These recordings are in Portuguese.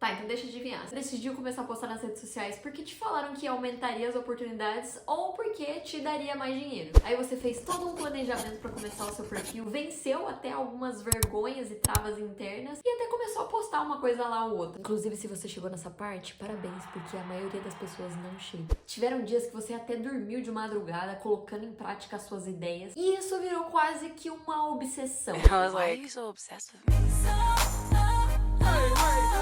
Tá, então deixa eu adivinhar. Você decidiu começar a postar nas redes sociais porque te falaram que aumentaria as oportunidades ou porque te daria mais dinheiro. Aí você fez todo um planejamento pra começar o seu perfil, venceu até algumas vergonhas e travas internas e até começou a postar uma coisa lá ou outra. Inclusive, se você chegou nessa parte, parabéns, porque a maioria das pessoas não chega. Tiveram dias que você até dormiu de madrugada colocando em prática as suas ideias e isso virou quase que uma obsessão. I was like, why are you so obsessed with me?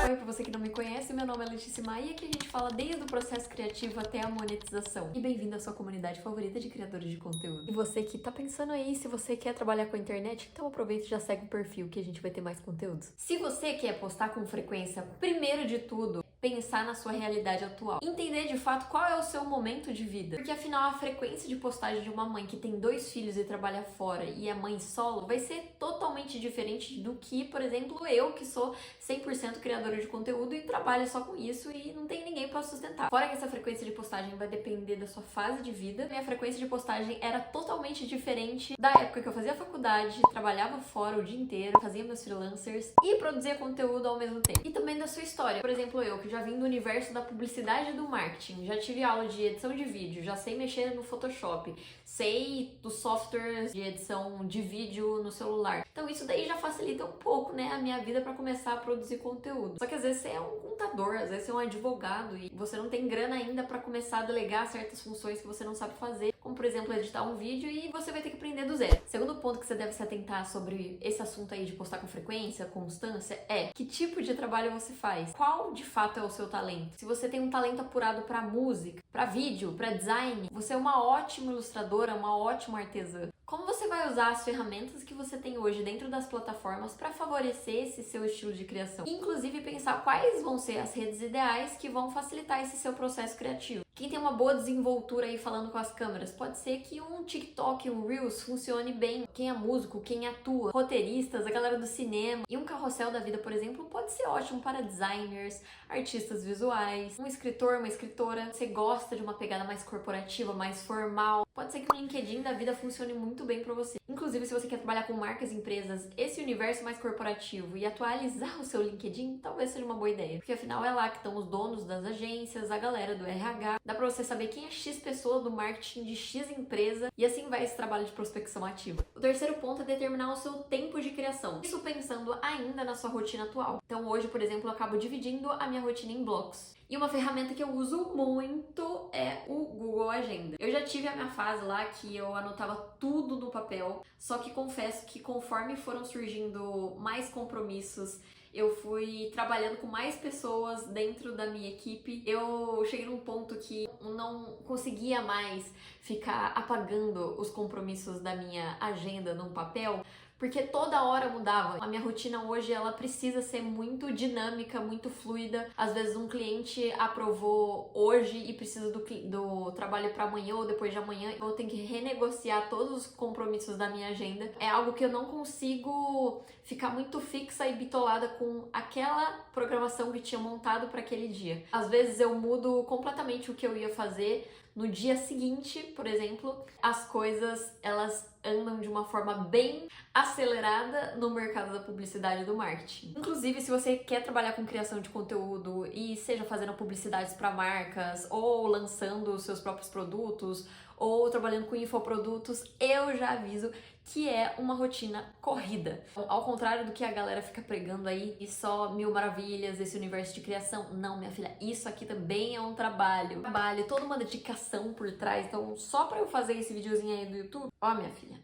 Oi, pra você que não me conhece, meu nome é Letícia Maia e aqui a gente fala desde o processo criativo até a monetização. E bem-vindo à sua comunidade favorita de criadores de conteúdo. E você que tá pensando aí, se você quer trabalhar com a internet, então aproveita e já segue o perfil que a gente vai ter mais conteúdos. Se você quer postar com frequência, primeiro de tudo, pensar na sua realidade atual. Entender de fato qual é o seu momento de vida. Porque afinal a frequência de postagem de uma mãe que tem 2 filhos e trabalha fora e é mãe solo vai ser totalmente diferente do que, por exemplo, eu que sou 100% criadora de conteúdo e trabalho só com isso e não tem ninguém pra sustentar. Fora que essa frequência de postagem vai depender da sua fase de vida, minha frequência de postagem era totalmente diferente da época que eu fazia faculdade, trabalhava fora o dia inteiro, fazia meus freelancers e produzia conteúdo ao mesmo tempo. E também da sua história. Por exemplo, eu que já vim do universo da publicidade e do marketing, já tive aula de edição de vídeo, já sei mexer no Photoshop, sei dos softwares de edição de vídeo no celular. Então isso daí já facilita um pouco, né, a minha vida para começar a produzir conteúdo. Só que às vezes você é um contador, às vezes você é um advogado e você não tem grana ainda para começar a delegar certas funções que você não sabe fazer, como por exemplo editar um vídeo e você vai ter que aprender do zero. Segundo ponto que você deve se atentar sobre esse assunto aí de postar com frequência, constância, é que tipo de trabalho você faz? Qual de fato é o seu talento? Se você tem um talento apurado para música, para vídeo, para design, você é uma ótima ilustradora, uma ótima artesã. Como você vai usar as ferramentas que você tem hoje dentro das plataformas para favorecer esse seu estilo de criação? Inclusive pensar quais vão ser as redes ideais que vão facilitar esse seu processo criativo. Quem tem uma boa desenvoltura aí falando com as câmeras, pode ser que um TikTok, um Reels funcione bem. Quem é músico, quem atua, roteiristas, a galera do cinema. E um carrossel da vida, por exemplo, pode ser ótimo para designers, artistas visuais, um escritor, uma escritora. Você gosta de uma pegada mais corporativa, mais formal. Pode ser que um LinkedIn da vida funcione muito bem para você. Inclusive, se você quer trabalhar com marcas e empresas, esse universo mais corporativo e atualizar o seu LinkedIn, talvez seja uma boa ideia. Porque afinal é lá que estão os donos das agências, a galera do RH. Dá pra você saber quem é X pessoa do marketing de X empresa e assim vai esse trabalho de prospecção ativa. O terceiro ponto é determinar o seu tempo de criação. Isso pensando ainda na sua rotina atual. Então hoje, por exemplo, eu acabo dividindo a minha rotina em blocos. E uma ferramenta que eu uso muito é o Google Agenda. Eu já tive a minha fase lá que eu anotava tudo no papel, só que confesso que conforme foram surgindo mais compromissos, eu fui trabalhando com mais pessoas dentro da minha equipe. Eu cheguei num ponto que eu não conseguia mais ficar apagando os compromissos da minha agenda num papel, porque toda hora mudava. A minha rotina hoje, ela precisa ser muito dinâmica, muito fluida. Às vezes um cliente aprovou hoje e precisa do trabalho para amanhã ou depois de amanhã. Eu tenho que renegociar todos os compromissos da minha agenda. É algo que eu não consigo ficar muito fixa e bitolada com aquela programação que tinha montado para aquele dia. Às vezes eu mudo completamente o que eu ia fazer. No dia seguinte, por exemplo, as coisas, elas andam de uma forma bem acelerada no mercado da publicidade e do marketing. Inclusive, se você quer trabalhar com criação de conteúdo e seja fazendo publicidades para marcas ou lançando os seus próprios produtos ou trabalhando com infoprodutos, eu já aviso que é uma rotina corrida. Ao contrário do que a galera fica pregando aí, e só mil maravilhas, esse universo de criação. Não, minha filha, isso aqui também é um trabalho. Toda uma dedicação por trás. Então, só pra eu fazer esse videozinho aí do YouTube, ó, minha filha.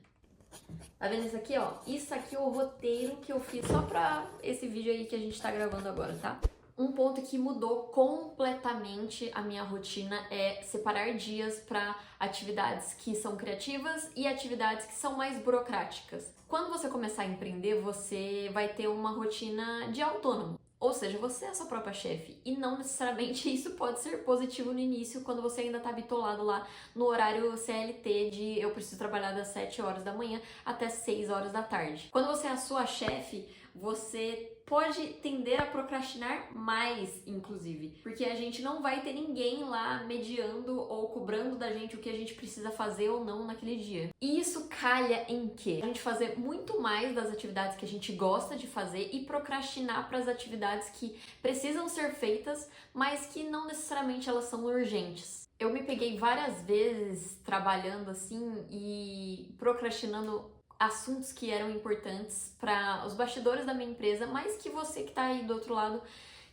Tá vendo isso aqui, ó? Isso aqui é o roteiro que eu fiz só pra esse vídeo aí que a gente tá gravando agora, tá? Um ponto que mudou completamente a minha rotina é separar dias para atividades que são criativas e atividades que são mais burocráticas. Quando você começar a empreender, você vai ter uma rotina de autônomo. Ou seja, você é a sua própria chefe. E não necessariamente isso pode ser positivo no início, quando você ainda tá bitolado lá no horário CLT de eu preciso trabalhar das 7 horas da manhã até 6 horas da tarde. Quando você é a sua chefe, você pode tender a procrastinar mais, inclusive, porque a gente não vai ter ninguém lá mediando ou cobrando da gente o que a gente precisa fazer ou não naquele dia. E isso calha em quê? A gente fazer muito mais das atividades que a gente gosta de fazer e procrastinar para as atividades que precisam ser feitas, mas que não necessariamente elas são urgentes. Eu me peguei várias vezes trabalhando assim e procrastinando assuntos que eram importantes para os bastidores da minha empresa, mas que você que tá aí do outro lado,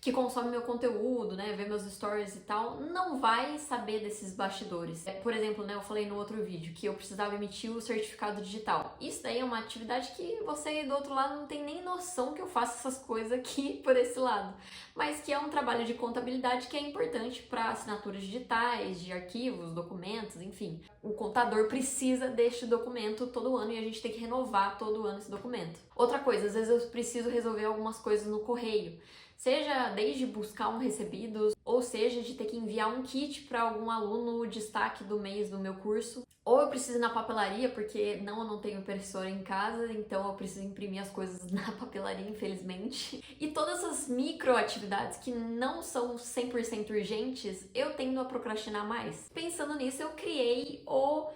que consome meu conteúdo, né, vê meus stories e tal, não vai saber desses bastidores. Por exemplo, né, eu falei no outro vídeo que eu precisava emitir o certificado digital. Isso daí é uma atividade que você aí do outro lado não tem nem noção que eu faço essas coisas aqui por esse lado, mas que é um trabalho de contabilidade que é importante para assinaturas digitais, de arquivos, documentos, enfim. O contador precisa deste documento todo ano e a gente tem que renovar todo ano esse documento. Outra coisa, às vezes eu preciso resolver algumas coisas no correio. Seja desde buscar um recebidos, ou seja de ter que enviar um kit para algum aluno destaque do mês do meu curso. Ou eu preciso ir na papelaria, porque eu não tenho impressora em casa, então eu preciso imprimir as coisas na papelaria, infelizmente. E todas essas microatividades que não são 100% urgentes, eu tendo a procrastinar mais. Pensando nisso, eu criei o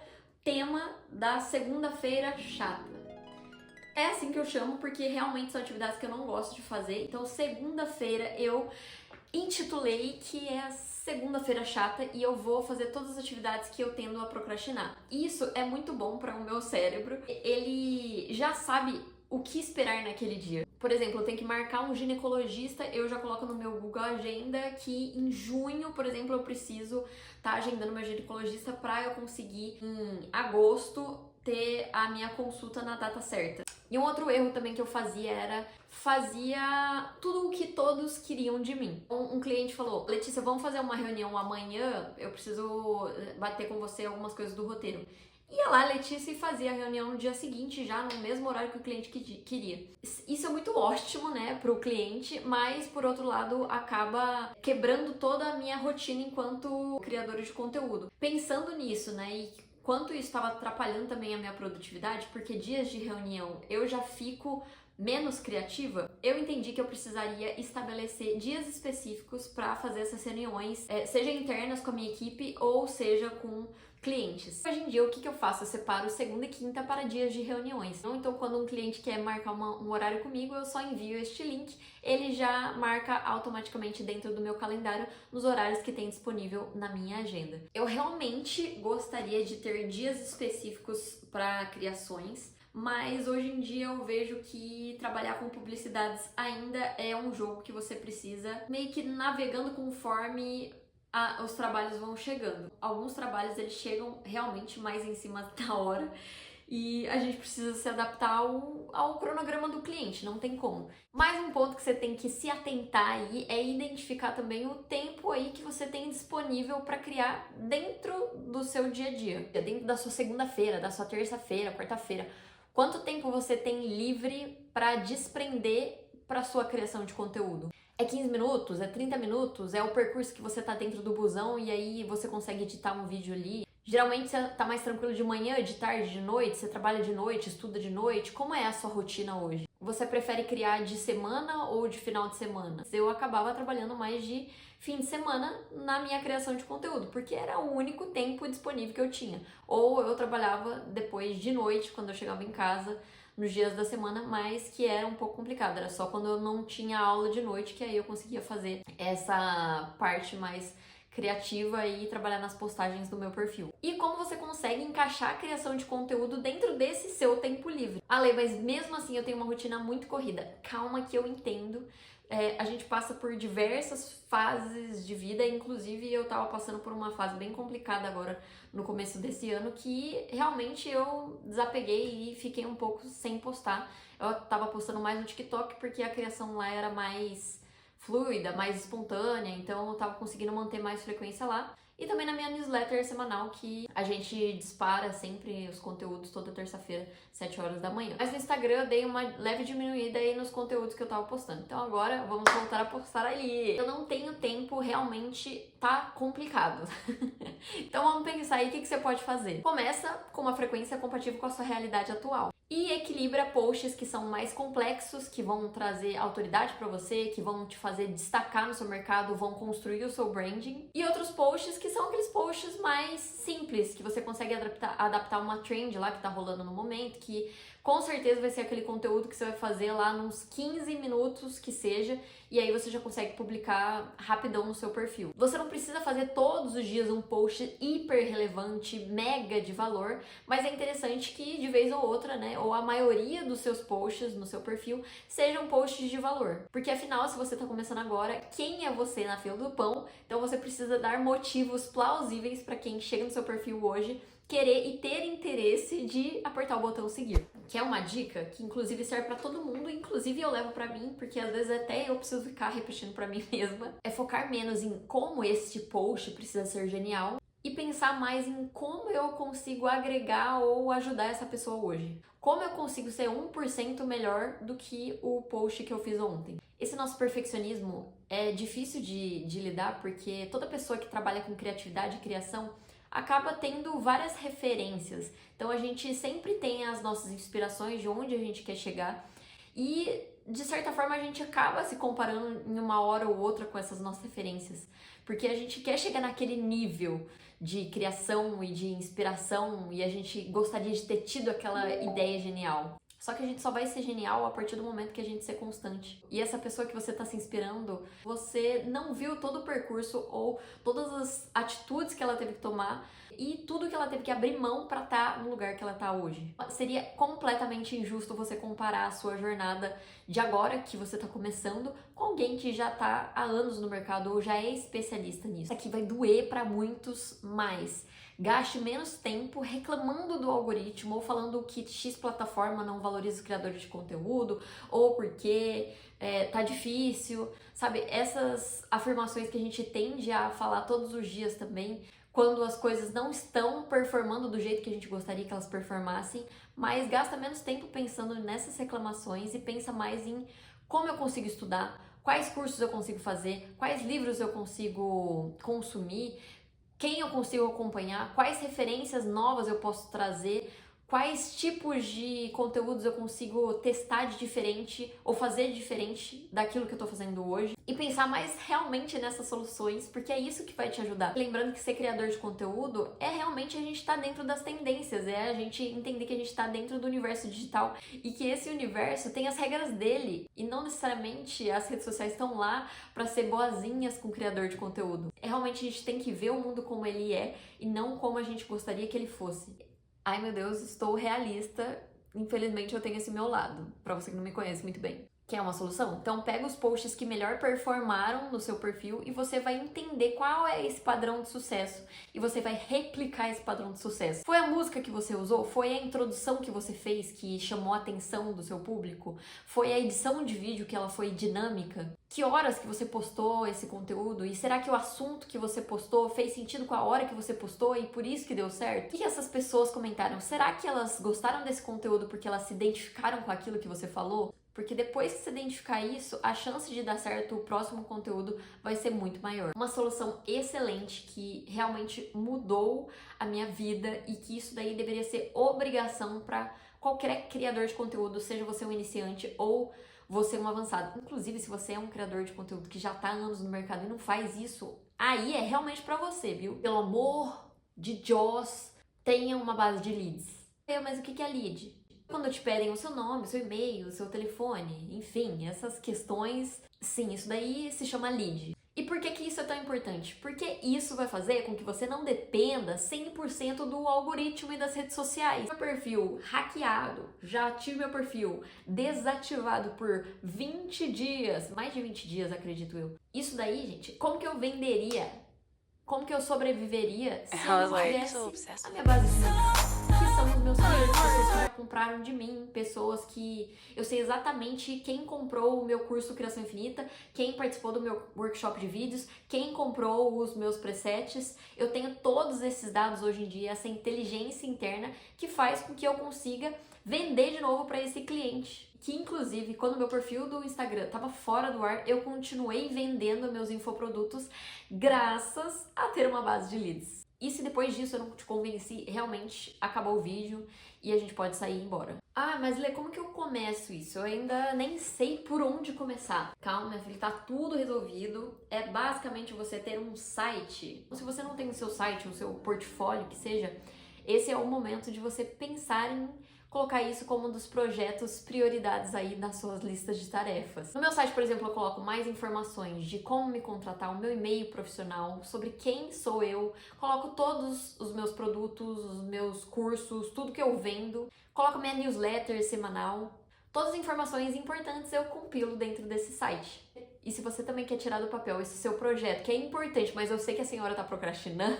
tema da segunda-feira chata. É assim que eu chamo, porque realmente são atividades que eu não gosto de fazer. Então, segunda-feira eu intitulei que é a segunda-feira chata e eu vou fazer todas as atividades que eu tendo a procrastinar. Isso é muito bom para o meu cérebro. Ele já sabe o que esperar naquele dia. Por exemplo, eu tenho que marcar um ginecologista, eu já coloco no meu Google Agenda que em junho, por exemplo, eu preciso estar agendando meu ginecologista para eu conseguir em agosto ter a minha consulta na data certa. E um outro erro também que eu fazia tudo o que todos queriam de mim. Um cliente falou: Letícia, vamos fazer uma reunião amanhã, eu preciso bater com você algumas coisas do roteiro. Ia lá, Letícia, e fazia a reunião no dia seguinte, já no mesmo horário que o cliente queria. Isso é muito ótimo, né, pro cliente, mas por outro lado acaba quebrando toda a minha rotina enquanto criadora de conteúdo. Pensando nisso, né, e quanto isso estava atrapalhando também a minha produtividade, porque dias de reunião eu já fico menos criativa, eu entendi que eu precisaria estabelecer dias específicos para fazer essas reuniões, seja internas com a minha equipe ou seja com clientes. Hoje em dia, o que eu faço? Eu separo segunda e quinta para dias de reuniões. Então, quando um cliente quer marcar um horário comigo, eu só envio este link, ele já marca automaticamente dentro do meu calendário nos horários que tem disponível na minha agenda. Eu realmente gostaria de ter dias específicos para criações, mas hoje em dia eu vejo que trabalhar com publicidades ainda é um jogo que você precisa meio que navegando conforme os trabalhos vão chegando. Alguns trabalhos eles chegam realmente mais em cima da hora e a gente precisa se adaptar ao cronograma do cliente, não tem como. Mais um ponto que você tem que se atentar aí é identificar também o tempo aí que você tem disponível para criar dentro do seu dia a dia, dentro da sua segunda-feira, da sua terça-feira, quarta-feira. Quanto tempo você tem livre para desprender para sua criação de conteúdo? É 15 minutos? É 30 minutos? É o percurso que você tá dentro do busão e aí você consegue editar um vídeo ali? Geralmente você tá mais tranquilo de manhã, de tarde, de noite? Você trabalha de noite, estuda de noite? Como é a sua rotina hoje? Você prefere criar de semana ou de final de semana? Eu acabava trabalhando mais de fim de semana na minha criação de conteúdo, porque era o único tempo disponível que eu tinha. Ou eu trabalhava depois de noite, quando eu chegava em casa, nos dias da semana, mas que era um pouco complicado. Era só quando eu não tinha aula de noite que aí eu conseguia fazer essa parte mais criativa e trabalhar nas postagens do meu perfil. E como você consegue encaixar a criação de conteúdo dentro desse seu tempo livre? Ale, mas mesmo assim eu tenho uma rotina muito corrida. Calma que eu entendo. A gente passa por diversas fases de vida, inclusive eu tava passando por uma fase bem complicada agora no começo desse ano, que realmente eu desapeguei e fiquei um pouco sem postar. Eu tava postando mais no TikTok porque a criação lá era mais fluida, mais espontânea, então eu tava conseguindo manter mais frequência lá. E também na minha newsletter semanal, que a gente dispara sempre os conteúdos toda terça-feira, 7 horas da manhã. Mas no Instagram eu dei uma leve diminuída aí nos conteúdos que eu tava postando. Então agora vamos voltar a postar ali. Eu não tenho tempo, realmente tá complicado. Então vamos pensar aí o que você pode fazer. Começa com uma frequência compatível com a sua realidade atual. e equilibra posts que são mais complexos, que vão trazer autoridade para você, que vão te fazer destacar no seu mercado, vão construir o seu branding, e outros posts que são aqueles posts mais simples, que você consegue adaptar uma trend lá que tá rolando no momento, que com certeza vai ser aquele conteúdo que você vai fazer lá nos 15 minutos que seja, e aí você já consegue publicar rapidão no seu perfil. Você não precisa fazer todos os dias um post hiper relevante, mega de valor, mas é interessante que de vez ou outra, né, ou a maioria dos seus posts no seu perfil sejam posts de valor. Porque afinal, se você tá começando agora, quem é você na fila do pão? Então você precisa dar motivos plausíveis para quem chega no seu perfil hoje querer e ter interesse de apertar o botão seguir. Que é uma dica que inclusive serve para todo mundo, inclusive eu levo para mim, porque às vezes até eu preciso ficar repetindo para mim mesma. É focar menos em como este post precisa ser genial e pensar mais em como eu consigo agregar ou ajudar essa pessoa hoje. Como eu consigo ser 1% melhor do que o post que eu fiz ontem. Esse nosso perfeccionismo é difícil de lidar, porque toda pessoa que trabalha com criatividade e criação acaba tendo várias referências. Então a gente sempre tem as nossas inspirações de onde a gente quer chegar e de certa forma a gente acaba se comparando em uma hora ou outra com essas nossas referências, porque a gente quer chegar naquele nível de criação e de inspiração e a gente gostaria de ter tido aquela ideia genial. Só que a gente só vai ser genial a partir do momento que a gente ser constante. E essa pessoa que você está se inspirando, você não viu todo o percurso ou todas as atitudes que ela teve que tomar e tudo que ela teve que abrir mão para estar no lugar que ela está hoje. Seria completamente injusto você comparar a sua jornada de agora, que você está começando, com alguém que já está há anos no mercado ou já é especialista nisso. Isso aqui vai doer para muitos mais. Gaste menos tempo reclamando do algoritmo ou falando que X plataforma não valoriza os criadores de conteúdo ou porque tá difícil, sabe? Essas afirmações que a gente tende a falar todos os dias também, quando as coisas não estão performando do jeito que a gente gostaria que elas performassem, mas gasta menos tempo pensando nessas reclamações e pensa mais em como eu consigo estudar, quais cursos eu consigo fazer, quais livros eu consigo consumir, quem eu consigo acompanhar, quais referências novas eu posso trazer, quais tipos de conteúdos eu consigo testar de diferente ou fazer diferente daquilo que eu tô fazendo hoje e pensar mais realmente nessas soluções, porque é isso que vai te ajudar. Lembrando que ser criador de conteúdo é realmente a gente estar dentro das tendências, é a gente entender que a gente está dentro do universo digital e que esse universo tem as regras dele e não necessariamente as redes sociais estão lá para ser boazinhas com o criador de conteúdo. É realmente a gente tem que ver o mundo como ele é e não como a gente gostaria que ele fosse. Ai meu Deus, estou realista, infelizmente eu tenho esse meu lado, pra você que não me conhece muito bem. Quer uma solução? Então pega os posts que melhor performaram no seu perfil e você vai entender qual é esse padrão de sucesso e você vai replicar esse padrão de sucesso. Foi a música que você usou? Foi a introdução que você fez que chamou a atenção do seu público? Foi a edição de vídeo que ela foi dinâmica? Que horas que você postou esse conteúdo? E será que o assunto que você postou fez sentido com a hora que você postou e por isso que deu certo? O que essas pessoas comentaram? Será que elas gostaram desse conteúdo porque elas se identificaram com aquilo que você falou? Porque depois que você identificar isso, a chance de dar certo o próximo conteúdo vai ser muito maior. Uma solução excelente que realmente mudou a minha vida e que isso daí deveria ser obrigação para qualquer criador de conteúdo, seja você um iniciante ou você um avançado. Inclusive, se você é um criador de conteúdo que já tá há anos no mercado e não faz isso, aí é realmente para você, viu? Pelo amor de Deus, tenha uma base de leads. Mas o que é lead? Quando te pedem o seu nome, o seu e-mail, o seu telefone, enfim, essas questões, sim, isso daí se chama lead. E por que isso é tão importante? Porque isso vai fazer com que você não dependa 100% do algoritmo e das redes sociais. Meu perfil hackeado, já tive meu perfil desativado por 20 dias, mais de 20 dias, acredito eu. Isso daí, gente, como que eu venderia? Como que eu sobreviveria se eu não tivesse a minha base de leads? Que são os meus clientes, pessoas que já compraram de mim, pessoas que eu sei exatamente quem comprou o meu curso Criação Infinita, quem participou do meu workshop de vídeos, quem comprou os meus presets. Eu tenho todos esses dados hoje em dia, essa inteligência interna que faz com que eu consiga vender de novo para esse cliente. Que inclusive, quando meu perfil do Instagram estava fora do ar, eu continuei vendendo meus infoprodutos graças a ter uma base de leads. E se depois disso eu não te convenci, realmente acabou o vídeo e a gente pode sair e ir embora. Ah, mas Lê, como que eu começo isso? Eu ainda nem sei por onde começar. Calma, minha filha, tá tudo resolvido. É basicamente você ter um site. Se você não tem o seu site, o seu portfólio, que seja, esse é o momento de você pensar em colocar isso como um dos projetos prioridades aí nas suas listas de tarefas. No meu site, por exemplo, eu coloco mais informações de como me contratar, o meu e-mail profissional, sobre quem sou eu, coloco todos os meus produtos, os meus cursos, tudo que eu vendo, coloco minha newsletter semanal. Todas as informações importantes eu compilo dentro desse site. E se você também quer tirar do papel esse seu projeto, que é importante, mas eu sei que a senhora tá procrastinando,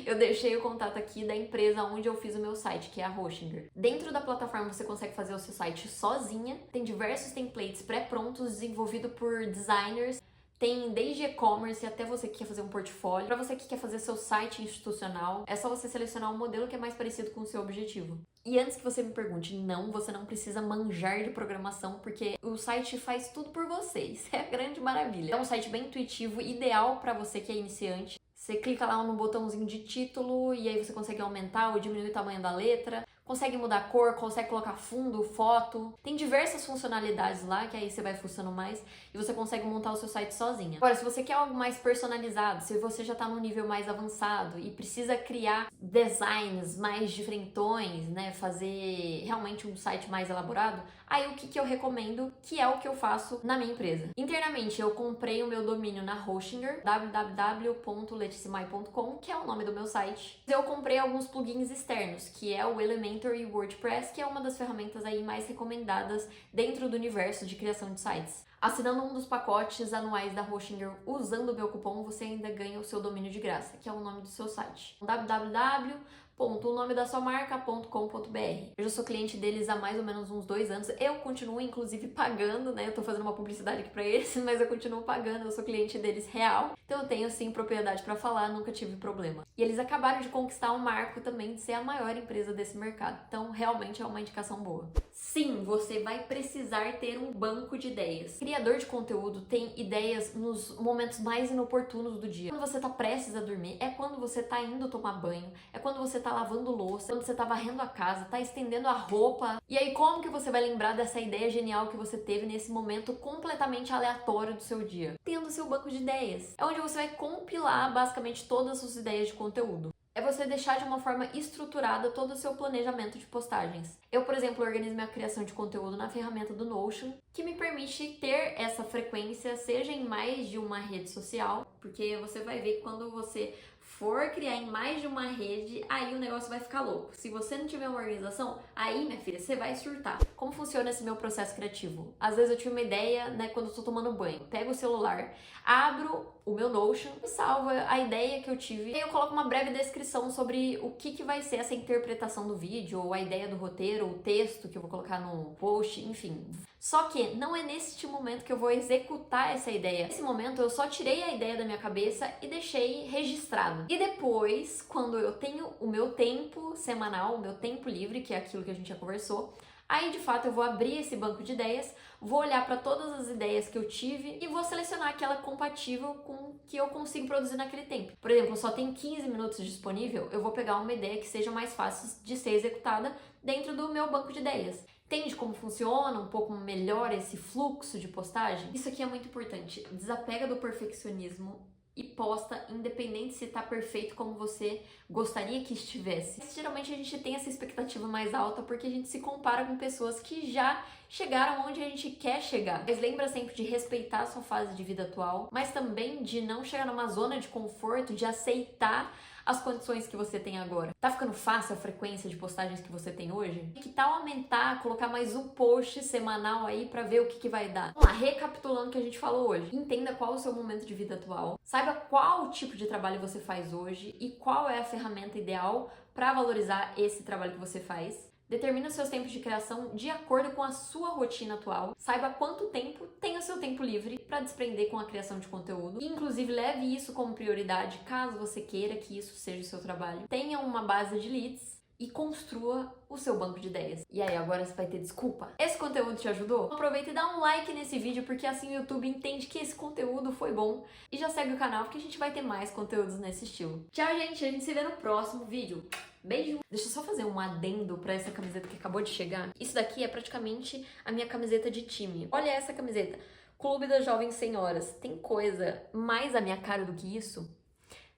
eu deixei o contato aqui da empresa onde eu fiz o meu site, que é a Hostinger. Dentro da plataforma você consegue fazer o seu site sozinha, tem diversos templates pré-prontos desenvolvidos por designers. Tem desde e-commerce até você que quer fazer um portfólio. Para você que quer fazer seu site institucional, é só você selecionar um modelo que é mais parecido com o seu objetivo. E antes que você me pergunte, não, você não precisa manjar de programação, porque o site faz tudo por você. Isso é a grande maravilha. É um site bem intuitivo, ideal para você que é iniciante. Você clica lá no botãozinho de título e aí você consegue aumentar ou diminuir o tamanho da letra. Consegue mudar a cor, consegue colocar fundo, foto. Tem diversas funcionalidades lá, que aí você vai fuçando mais e você consegue montar o seu site sozinha. Agora, se você quer algo mais personalizado, se você já tá num nível mais avançado e precisa criar designs mais diferentões, né, fazer realmente um site mais elaborado, aí o que eu recomendo, que é o que eu faço na minha empresa. Internamente, eu comprei o meu domínio na Hostinger, www.leticimai.com, que é o nome do meu site. Eu comprei alguns plugins externos, que é o Elementor e o WordPress, que é uma das ferramentas aí mais recomendadas dentro do universo de criação de sites. Assinando um dos pacotes anuais da Hostinger usando o meu cupom, você ainda ganha o seu domínio de graça, que é o nome do seu site. www.onomedassuamarca.com.br. Eu já sou cliente deles há mais ou menos uns 2 anos. Eu continuo, inclusive, pagando, né? Eu tô fazendo uma publicidade aqui pra eles, mas eu continuo pagando. Eu sou cliente deles real. Então eu tenho, sim, propriedade pra falar, nunca tive problema. E eles acabaram de conquistar um marco também de ser a maior empresa desse mercado. Então, realmente é uma indicação boa. Sim, você vai precisar ter um banco de ideias. Criador de conteúdo tem ideias nos momentos mais inoportunos do dia. Quando você tá prestes a dormir, é quando você tá indo tomar banho, é quando você tá lavando louça, quando você tá varrendo a casa, tá estendendo a roupa. E aí, como que você vai lembrar dessa ideia genial que você teve nesse momento completamente aleatório do seu dia? Tendo seu banco de ideias. É onde você vai compilar basicamente todas as suas ideias de conteúdo. É você deixar de uma forma estruturada todo o seu planejamento de postagens. Eu, por exemplo, organizo minha criação de conteúdo na ferramenta do Notion, que me permite ter essa frequência, seja em mais de uma rede social, porque você vai ver que quando você for criar em mais de uma rede, aí o negócio vai ficar louco. Se você não tiver uma organização, aí, minha filha, você vai surtar. Como funciona esse meu processo criativo? Às vezes eu tive uma ideia, né, quando eu tô tomando banho. Pego o celular, abro o meu Notion, salvo a ideia que eu tive, e aí eu coloco uma breve descrição sobre o que vai ser essa interpretação do vídeo, ou a ideia do roteiro, ou o texto que eu vou colocar no post, enfim. Só que não é neste momento que eu vou executar essa ideia. Nesse momento eu só tirei a ideia da minha cabeça e deixei registrado. E depois, quando eu tenho o meu tempo semanal, o meu tempo livre, que é aquilo que a gente já conversou, aí de fato eu vou abrir esse banco de ideias, vou olhar para todas as ideias que eu tive e vou selecionar aquela compatível com o que eu consigo produzir naquele tempo. Por exemplo, eu só tenho 15 minutos disponível, eu vou pegar uma ideia que seja mais fácil de ser executada dentro do meu banco de ideias. Entende como funciona um pouco melhor esse fluxo de postagem? Isso aqui é muito importante. Desapega do perfeccionismo e posta, independente se tá perfeito como você gostaria que estivesse. Geralmente a gente tem essa expectativa mais alta porque a gente se compara com pessoas que já chegaram onde a gente quer chegar. Mas lembra sempre de respeitar a sua fase de vida atual, mas também de não chegar numa zona de conforto, de aceitar as condições que você tem agora. Tá ficando fácil a frequência de postagens que você tem hoje? Que tal aumentar, colocar mais um post semanal aí pra ver o que vai dar? Vamos lá, recapitulando o que a gente falou hoje. Entenda qual é o seu momento de vida atual, saiba qual tipo de trabalho você faz hoje e qual é a ferramenta ideal para valorizar esse trabalho que você faz. Determina os seus tempos de criação de acordo com a sua rotina atual. Saiba quanto tempo tem o seu tempo livre para desprender com a criação de conteúdo. E, inclusive, leve isso como prioridade, caso você queira que isso seja o seu trabalho. Tenha uma base de leads e construa o seu banco de ideias. E aí, agora você vai ter desculpa? Esse conteúdo te ajudou? Aproveita e dá um like nesse vídeo, porque assim o YouTube entende que esse conteúdo foi bom. E já segue o canal, porque a gente vai ter mais conteúdos nesse estilo. Tchau, gente! A gente se vê no próximo vídeo. Beijo! Deixa eu só fazer um adendo pra essa camiseta que acabou de chegar. Isso daqui é praticamente a minha camiseta de time. Olha essa camiseta. Clube das Jovens Senhoras. Tem coisa mais a minha cara do que isso?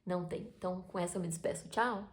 Não tem. Então, com essa eu me despeço. Tchau!